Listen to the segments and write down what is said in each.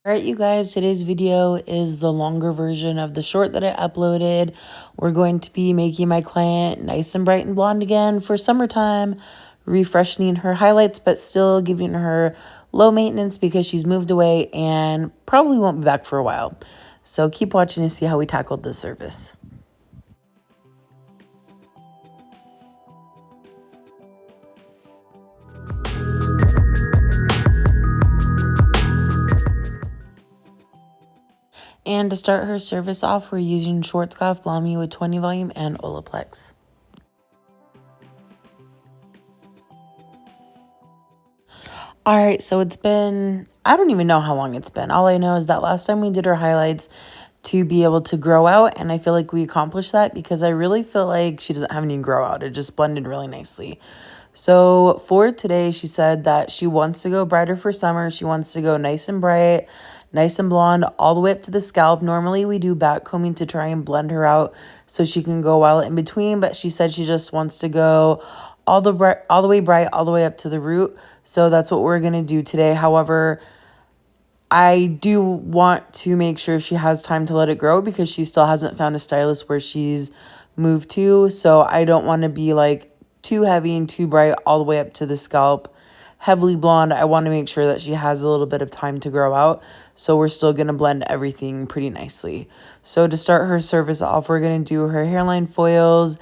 All right, you guys, today's video is the longer version of the short that I uploaded. We're going to be making my client nice and bright and blonde again for summertime, refreshing her highlights, but still giving her low maintenance because she's moved away and probably won't be back for a while. So keep watching to see how we tackled this service. And to start her service off, we're using Schwarzkopf Blami with 20 volume and Olaplex. All right, so it's been, I don't even know how long it's been. All I know is that last time we did her highlights to be able to grow out, and I feel like we accomplished that because I really feel like she doesn't have any grow out. It just blended really nicely. So for today, she said that she wants to go brighter for summer. She wants to go nice and bright, nice and blonde, all the way up to the scalp. Normally we do back combing to try and blend her out so she can go well in between, but she said she just wants to go all the way bright, all the way up to the root. So that's what we're going to do today. However, I do want to make sure she has time to let it grow because she still hasn't found a stylist where she's moved to. So I don't want to be like too heavy and too bright all the way up to the scalp. Heavily blonde, I want to make sure that she has a little bit of time to grow out. So we're still going to blend everything pretty nicely. So to start her service off, we're going to do her hairline foils.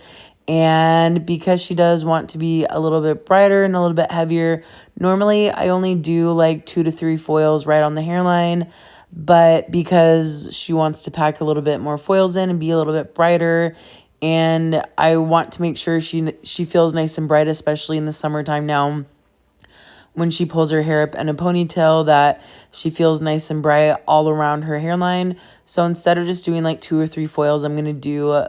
And because she does want to be a little bit brighter and a little bit heavier, normally I only do like 2 to 3 foils right on the hairline. But because she wants to pack a little bit more foils in and be a little bit brighter, and I want to make sure she feels nice and bright, especially in the summertime now, when she pulls her hair up in a ponytail, that she feels nice and bright all around her hairline. So instead of just doing like 2 or 3 foils, I'm going to do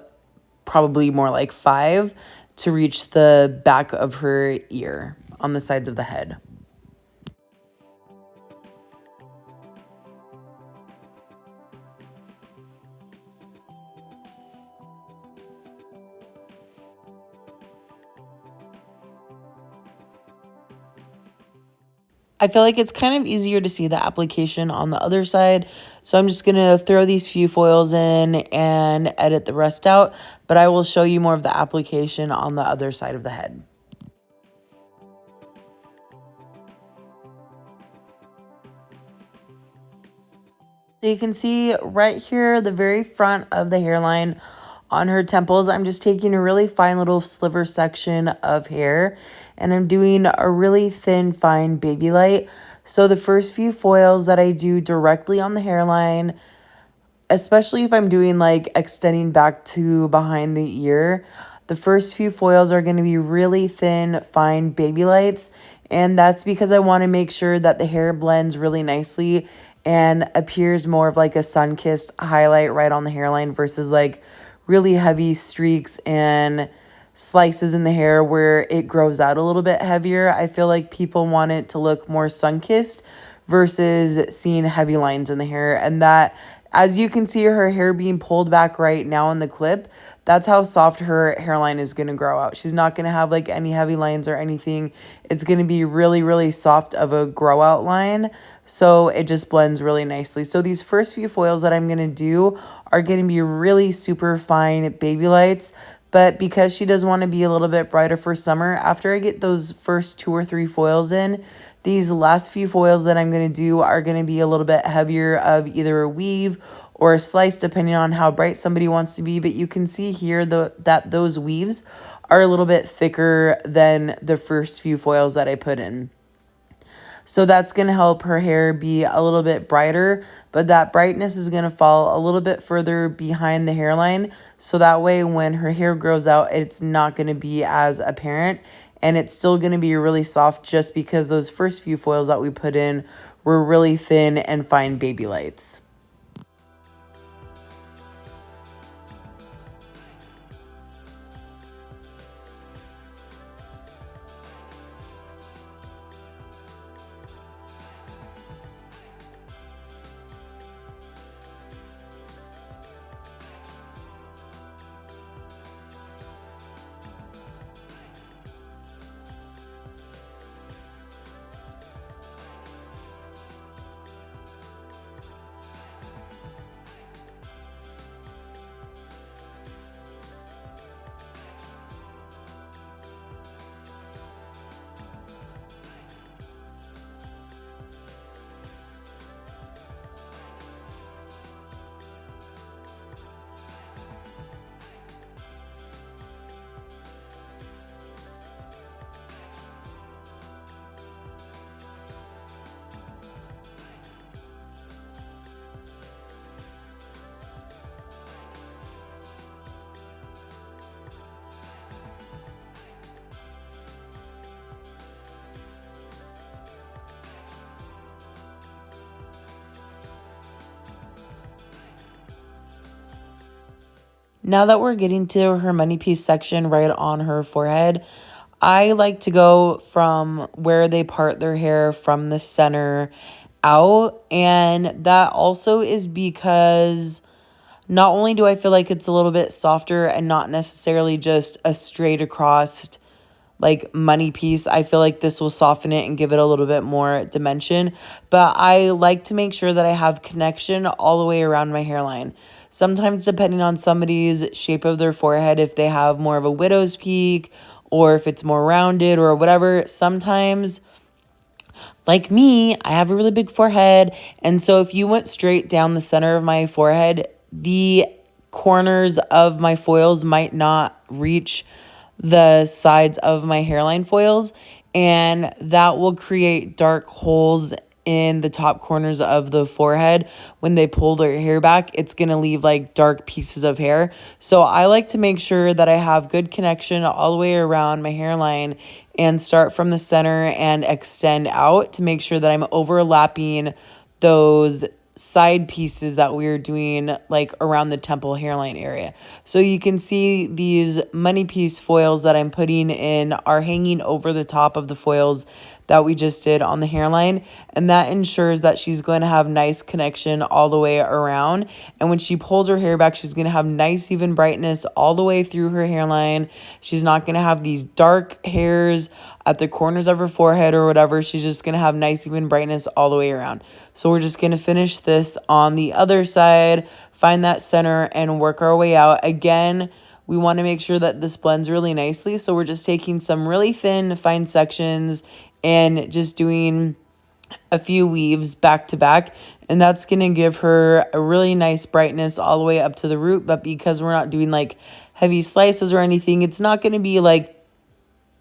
probably more like 5 to reach the back of her ear on the sides of the head. I feel like it's kind of easier to see the application on the other side. So I'm just going to throw these few foils in and edit the rest out. But I will show you more of the application on the other side of the head. So you can see right here, the very front of the hairline on her temples, I'm just taking a really fine little sliver section of hair and I'm doing a really thin, fine baby light. So the first few foils that I do directly on the hairline, especially if I'm doing like extending back to behind the ear, the first few foils are going to be really thin, fine baby lights. And that's because I want to make sure that the hair blends really nicely and appears more of like a sun-kissed highlight right on the hairline versus like really heavy streaks and slices in the hair where it grows out a little bit heavier. I feel like people want it to look more sun-kissed versus seeing heavy lines in the hair. And that, as you can see her hair being pulled back right now in the clip, that's how soft her hairline is going to grow out. She's not going to have like any heavy lines or anything. It's going to be really, really soft of a grow out line. So it just blends really nicely. So these first few foils that I'm going to do are going to be really super fine baby lights. But because she does want to be a little bit brighter for summer, after I get those first 2 or 3 foils in, these last few foils that I'm going to do are going to be a little bit heavier of either a weave or a slice, depending on how bright somebody wants to be. But you can see here that those weaves are a little bit thicker than the first few foils that I put in. So that's going to help her hair be a little bit brighter, but that brightness is going to fall a little bit further behind the hairline. So that way when her hair grows out, it's not going to be as apparent and it's still going to be really soft just because those first few foils that we put in were really thin and fine baby lights. Now that we're getting to her money piece section right on her forehead, I like to go from where they part their hair from the center out. And that also is because not only do I feel like it's a little bit softer and not necessarily just a straight across like money piece. I feel like this will soften it and give it a little bit more dimension. But I like to make sure that I have connection all the way around my hairline. Sometimes depending on somebody's shape of their forehead, if they have more of a widow's peak or if it's more rounded or whatever, sometimes like me, I have a really big forehead. And so if you went straight down the center of my forehead, the corners of my foils might not reach the sides of my hairline foils. And that will create dark holes in the top corners of the forehead. When they pull their hair back, it's going to leave like dark pieces of hair. So I like to make sure that I have good connection all the way around my hairline and start from the center and extend out to make sure that I'm overlapping those side pieces that we're doing like around the temple hairline area. So you can see these money piece foils that I'm putting in are hanging over the top of the foils that we just did on the hairline, and that ensures that she's going to have nice connection all the way around. And when she pulls her hair back, she's going to have nice even brightness all the way through her hairline. She's not going to have these dark hairs at the corners of her forehead or whatever. She's just going to have nice even brightness all the way around. So we're just going to finish this on the other side, find that center and work our way out. Again, we want to make sure that this blends really nicely. So we're just taking some really thin, fine sections and just doing a few weaves back to back. And that's going to give her a really nice brightness all the way up to the root. But because we're not doing like heavy slices or anything, it's not going to be like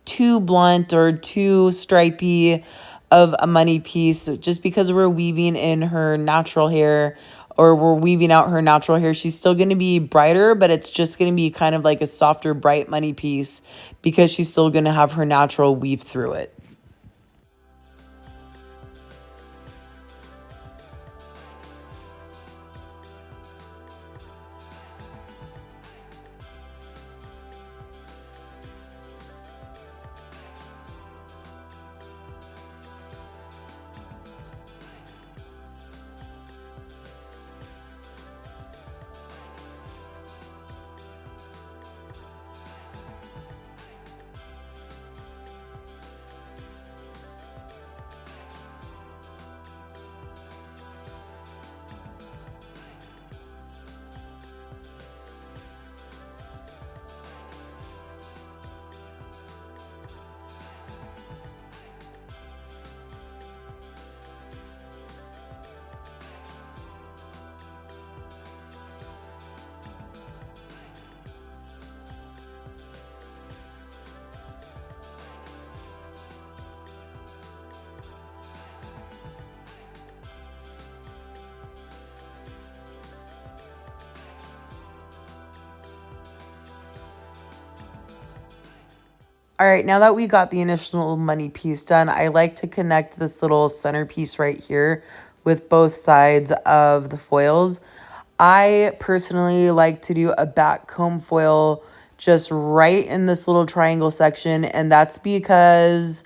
too blunt or too stripy of a money piece. Just because we're weaving in her natural hair or we're weaving out her natural hair, she's still going to be brighter, but it's just going to be kind of like a softer, bright money piece because she's still going to have her natural weave through it. All right, now that we got the initial money piece done, I like to connect this little centerpiece right here with both sides of the foils. I personally like to do a back comb foil just right in this little triangle section, and that's because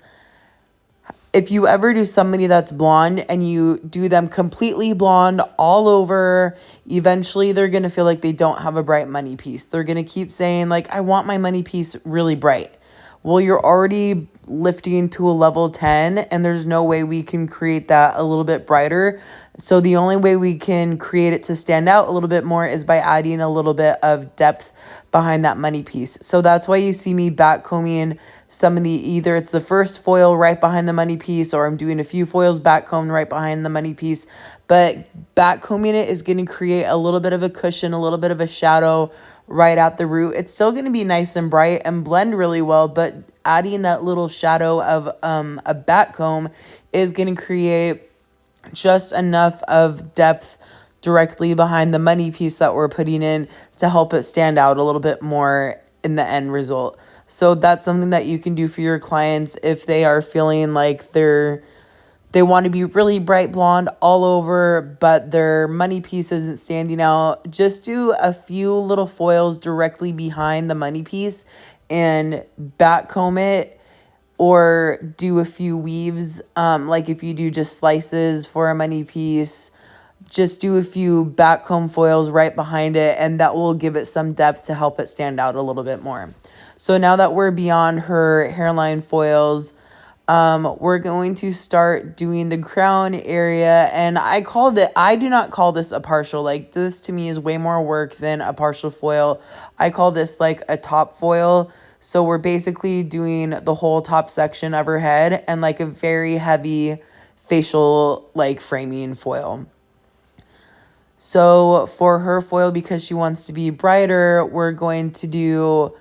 if you ever do somebody that's blonde and you do them completely blonde all over, eventually they're going to feel like they don't have a bright money piece. They're going to keep saying like, I want my money piece really bright. Well, you're already lifting to a level 10 and there's no way we can create that a little bit brighter. So the only way we can create it to stand out a little bit more is by adding a little bit of depth behind that money piece. So that's why you see me back combing some of the, either it's the first foil right behind the money piece or I'm doing a few foils back combed right behind the money piece. But back combing it is going to create a little bit of a cushion, a little bit of a shadow right at the root. It's still going to be nice and bright and blend really well, but adding that little shadow of a back comb is going to create just enough of depth directly behind the money piece that we're putting in to help it stand out a little bit more in the end result. So that's something that you can do for your clients if they are feeling like they want to be really bright blonde all over, but their money piece isn't standing out, just do a few little foils directly behind the money piece and back comb it, or do a few weaves. Like if you do just slices for a money piece, just do a few back comb foils right behind it, and that will give it some depth to help it stand out a little bit more. So now that we're beyond her hairline foils, we're going to start doing the crown area, and I do not call this a partial. Like, this to me is way more work than a partial foil. I call this like a top foil. So we're basically doing the whole top section of her head and like a very heavy facial like framing foil. So for her foil, because she wants to be brighter, we're going to do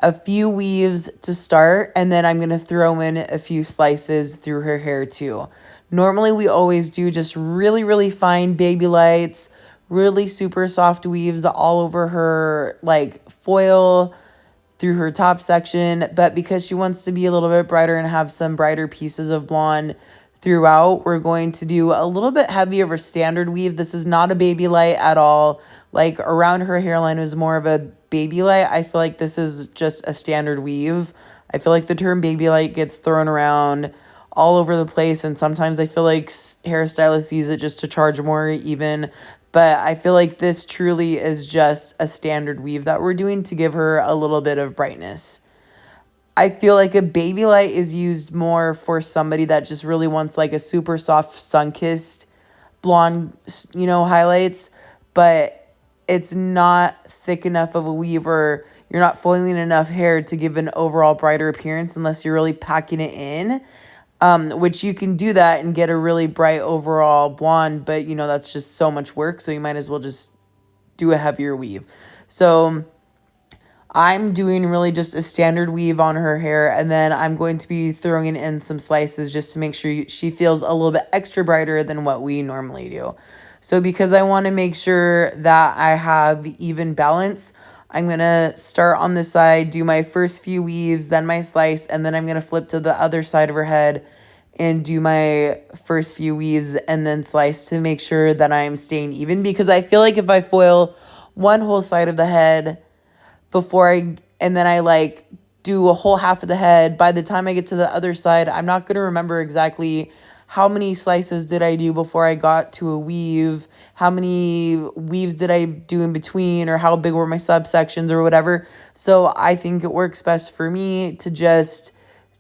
a few weaves to start, and then I'm going to throw in a few slices through her hair too. Normally we always do just really, really fine baby lights, really super soft weaves all over her like foil through her top section, but because she wants to be a little bit brighter and have some brighter pieces of blonde throughout, we're going to do a little bit heavier of a standard weave. This is not a baby light at all. Like, around her hairline is more of a baby light. I feel like this is just a standard weave. I feel like the term baby light gets thrown around all over the place, and sometimes I feel like hairstylists use it just to charge more even. But I feel like this truly is just a standard weave that we're doing to give her a little bit of brightness. I feel like a baby light is used more for somebody that just really wants like a super soft sun-kissed blonde, highlights, but it's not thick enough of a weave, or you're not foiling enough hair to give an overall brighter appearance unless you're really packing it in, which you can do that and get a really bright overall blonde, but that's just so much work, so you might as well just do a heavier weave. So I'm doing really just a standard weave on her hair, and then I'm going to be throwing in some slices just to make sure she feels a little bit extra brighter than what we normally do. So because I want to make sure that I have even balance, I'm going to start on this side, do my first few weaves, then my slice, and then I'm going to flip to the other side of her head and do my first few weaves and then slice to make sure that I'm staying even, because I feel like if I foil one whole side of the head and then I like do a whole half of the head, by the time I get to the other side, I'm not going to remember exactly how many slices did I do before I got to a weave, how many weaves did I do in between, or how big were my subsections or whatever. So I think it works best for me to just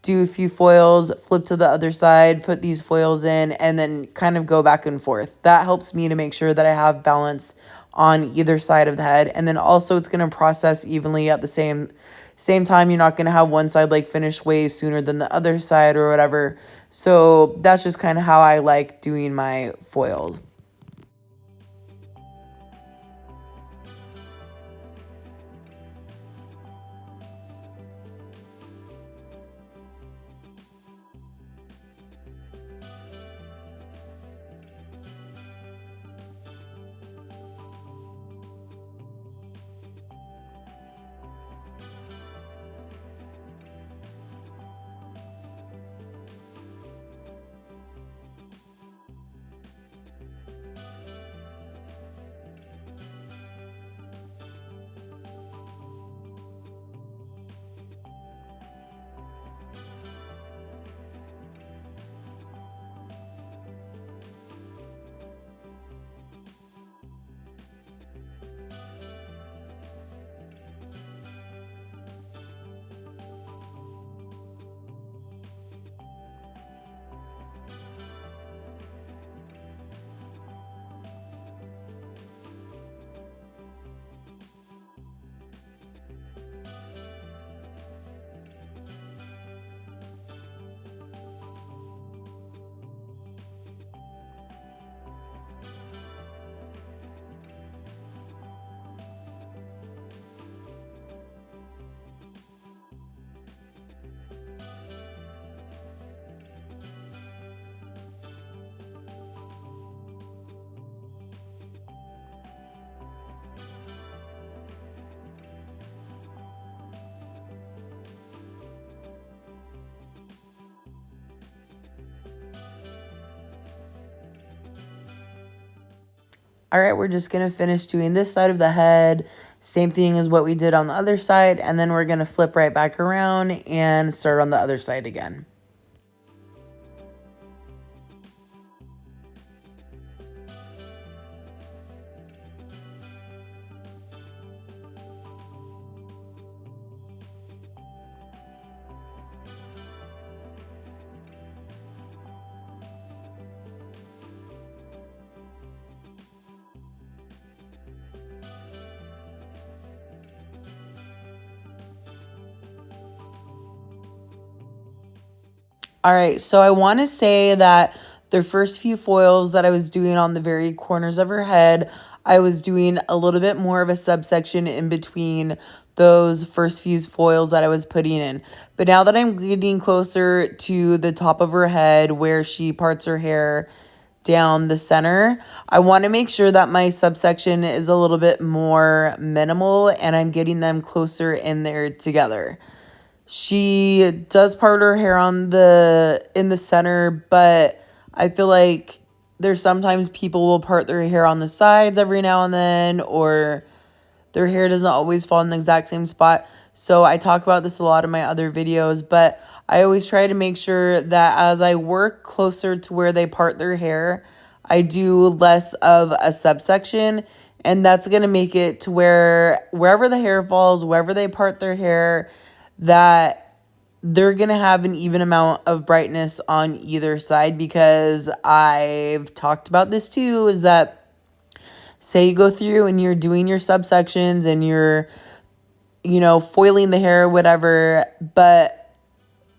do a few foils, flip to the other side, put these foils in, and then kind of go back and forth. That helps me to make sure that I have balance on either side of the head. And then also it's going to process evenly at the same time. You're not going to have one side like finish way sooner than the other side or whatever. So that's just kind of how I like doing my foiled. All right, we're just going to finish doing this side of the head. Same thing as what we did on the other side. And then we're going to flip right back around and start on the other side again. All right, so I want to say that the first few foils that I was doing on the very corners of her head, I was doing a little bit more of a subsection in between those first few foils that I was putting in. But now that I'm getting closer to the top of her head where she parts her hair down the center, I want to make sure that my subsection is a little bit more minimal and I'm getting them closer in there together. She does part her hair in the center, but I feel like there's sometimes people will part their hair on the sides every now and then, or their hair doesn't always fall in the exact same spot. So I talk about this a lot in my other videos, but I always try to make sure that as I work closer to where they part their hair, I do less of a subsection, and that's going to make it to where wherever the hair falls, wherever they part their hair, that they're going to have an even amount of brightness on either side, because I've talked about this too, is that say you go through and you're doing your subsections and you're, foiling the hair or whatever, but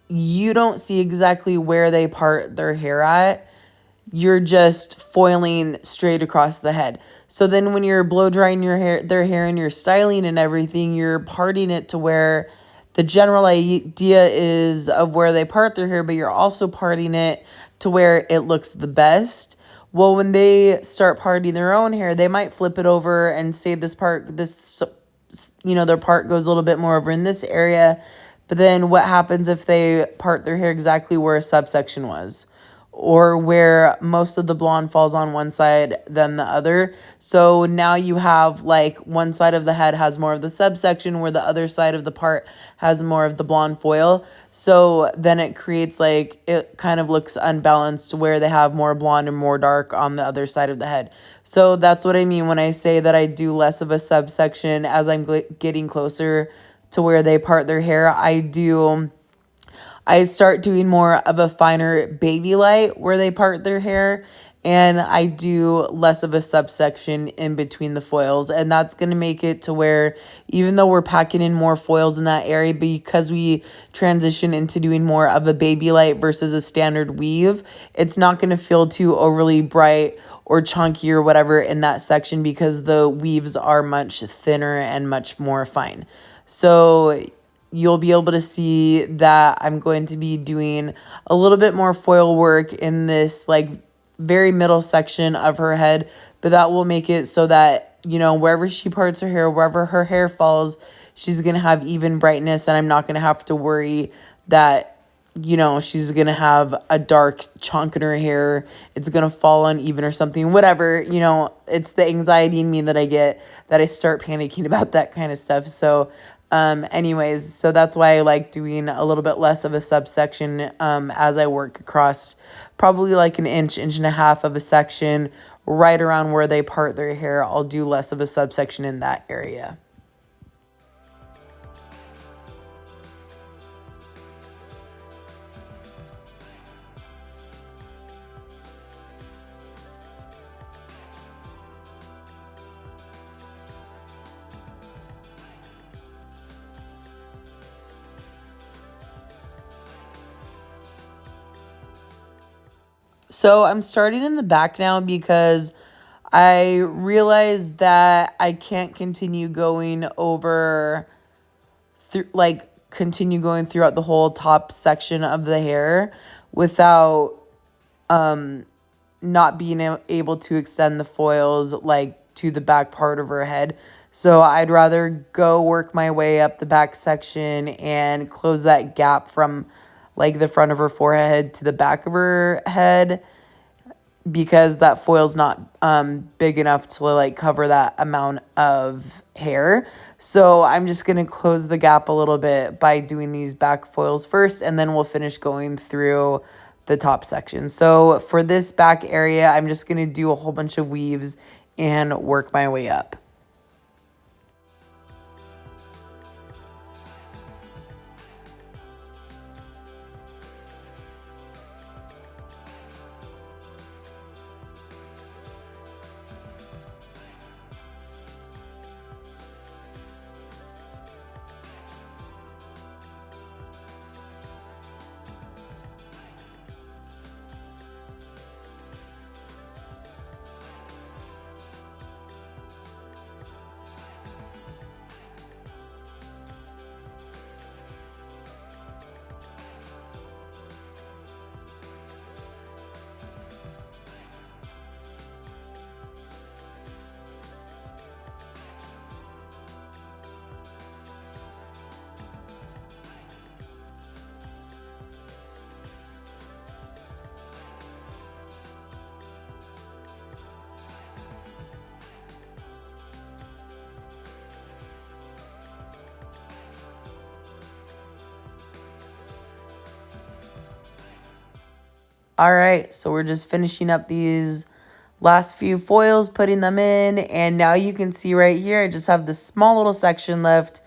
you don't see exactly where they part their hair at. You're just foiling straight across the head. So then when you're blow drying their hair and you're styling and everything, you're parting it to where the general idea is of where they part their hair, but you're also parting it to where it looks the best. Well, when they start parting their own hair, they might flip it over and say their part goes a little bit more over in this area. But then what happens if they part their hair exactly where a subsection was, or where most of the blonde falls on one side than the other? So now you have like one side of the head has more of the subsection where the other side of the part has more of the blonde foil. So then it creates like, it kind of looks unbalanced where they have more blonde and more dark on the other side of the head. So that's what I mean when I say that I do less of a subsection as I'm getting closer to where they part their hair. I start doing more of a finer baby light where they part their hair, and I do less of a subsection in between the foils. And that's going to make it to where even though we're packing in more foils in that area, because we transition into doing more of a baby light versus a standard weave, it's not going to feel too overly bright or chunky or whatever in that section, because the weaves are much thinner and much more fine. So you'll be able to see that I'm going to be doing a little bit more foil work in this like very middle section of her head, but that will make it so that, wherever she parts her hair, wherever her hair falls, she's going to have even brightness, and I'm not going to have to worry that, she's going to have a dark chunk in her hair. It's going to fall uneven or something, whatever, it's the anxiety in me that I get that I start panicking about that kind of stuff. So anyways, so that's why I like doing a little bit less of a subsection as I work across probably like an inch and a half of a section right around where they part their hair. I'll do less of a subsection in that area. So I'm starting in the back now because I realized that I can't continue going continue going throughout the whole top section of the hair without not being able to extend the foils like to the back part of her head. So I'd rather go work my way up the back section and close that gap from like the front of her forehead to the back of her head, because that foil's not big enough to like cover that amount of hair. So I'm just going to close the gap a little bit by doing these back foils first, and then we'll finish going through the top section. So for this back area, I'm just going to do a whole bunch of weaves and work my way up. All right, so we're just finishing up these last few foils, putting them in, and now you can see right here, I just have this small little section left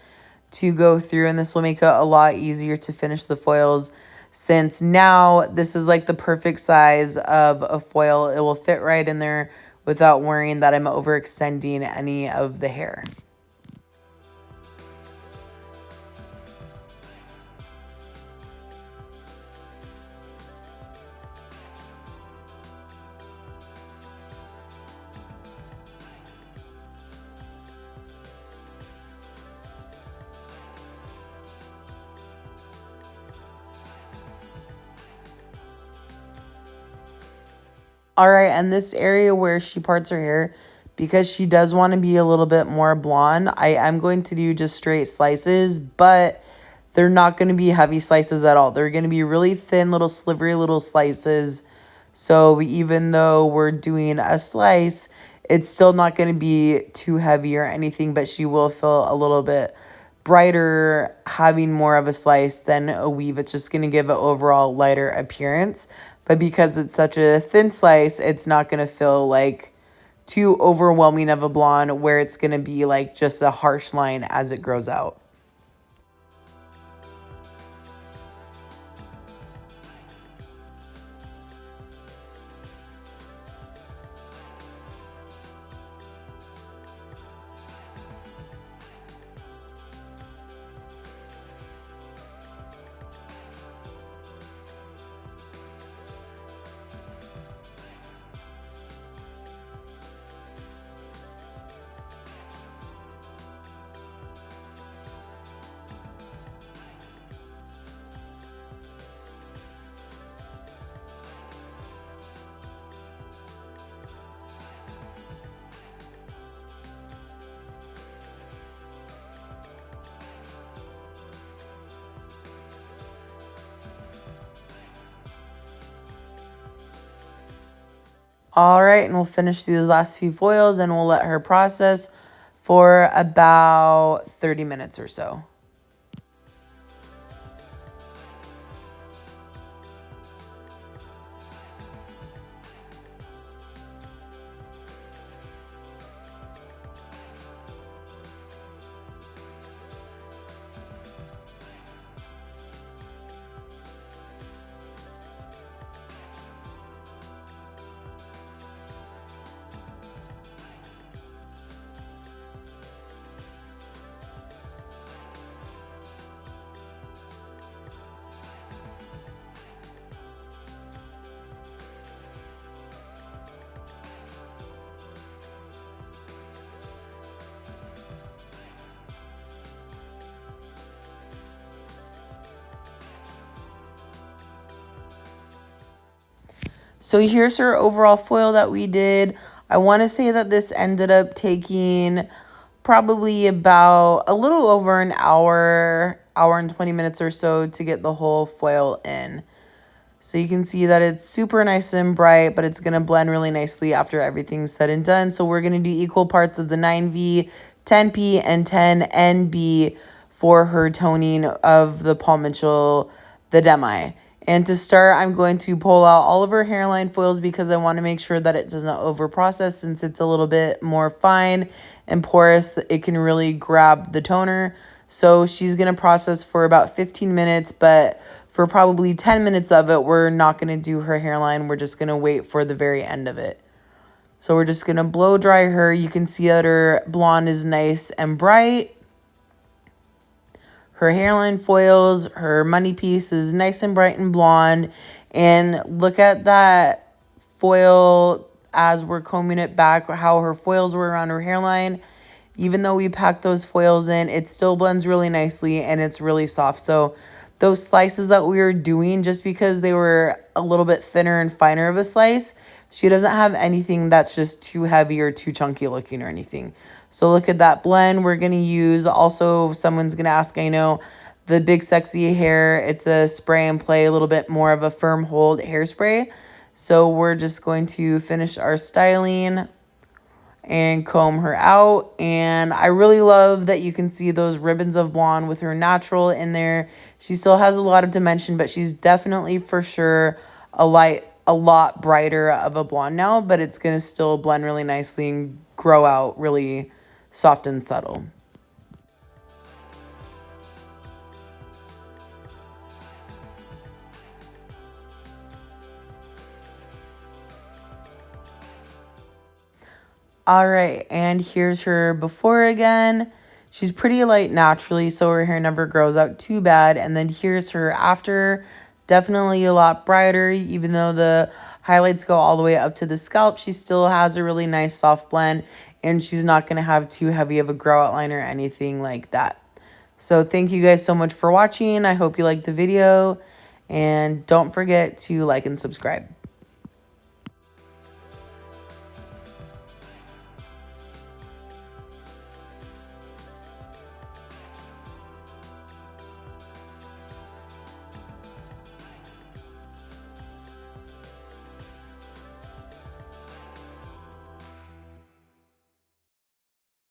to go through, and this will make it a lot easier to finish the foils since now this is like the perfect size of a foil. It will fit right in there without worrying that I'm overextending any of the hair. All right, and this area where she parts her hair, because she does want to be a little bit more blonde, I am going to do just straight slices, but they're not going to be heavy slices at all. They're going to be really thin, little slivery little slices. So even though we're doing a slice, it's still not going to be too heavy or anything, but she will feel a little bit brighter having more of a slice than a weave. It's just going to give an overall lighter appearance. But because it's such a thin slice, it's not going to feel like too overwhelming of a blonde where it's going to be like just a harsh line as it grows out. All right, and we'll finish these last few foils and we'll let her process for about 30 minutes or so. So here's her overall foil that we did. I want to say that this ended up taking probably about a little over an hour and 20 minutes or so to get the whole foil in. So you can see that it's super nice and bright, but it's going to blend really nicely after everything's said and done. So we're going to do equal parts of the 9V, 10P, and 10NB for her toning of the Paul Mitchell, the Demi. And to start, I'm going to pull out all of her hairline foils because I want to make sure that it doesn't over-process, since it's a little bit more fine and porous. It can really grab the toner. So she's going to process for about 15 minutes, but for probably 10 minutes of it, we're not going to do her hairline. We're just going to wait for the very end of it. So we're just going to blow dry her. You can see that her blonde is nice and bright. Her hairline foils, her money piece is nice and bright and blonde. And look at that foil as we're combing it back, how her foils were around her hairline. Even though we packed those foils in, it still blends really nicely and it's really soft. So those slices that we were doing, just because they were a little bit thinner and finer of a slice, she doesn't have anything that's just too heavy or too chunky looking or anything. So look at that blend. We're going to use, also someone's going to ask, I know, the Big Sexy Hair. It's a spray and play, a little bit more of a firm hold hairspray. So we're just going to finish our styling and comb her out. And I really love that you can see those ribbons of blonde with her natural in there. She still has a lot of dimension, but she's definitely for sure a lot brighter of a blonde now, but it's going to still blend really nicely and grow out really soft and subtle. All right, and here's her before again. She's pretty light naturally, so her hair never grows out too bad. And then here's her after. Definitely a lot brighter, even though the highlights go all the way up to the scalp. She still has a really nice soft blend, and she's not going to have too heavy of a grow outline or anything like that. So thank you guys so much for watching. I hope you liked the video, and don't forget to like and subscribe.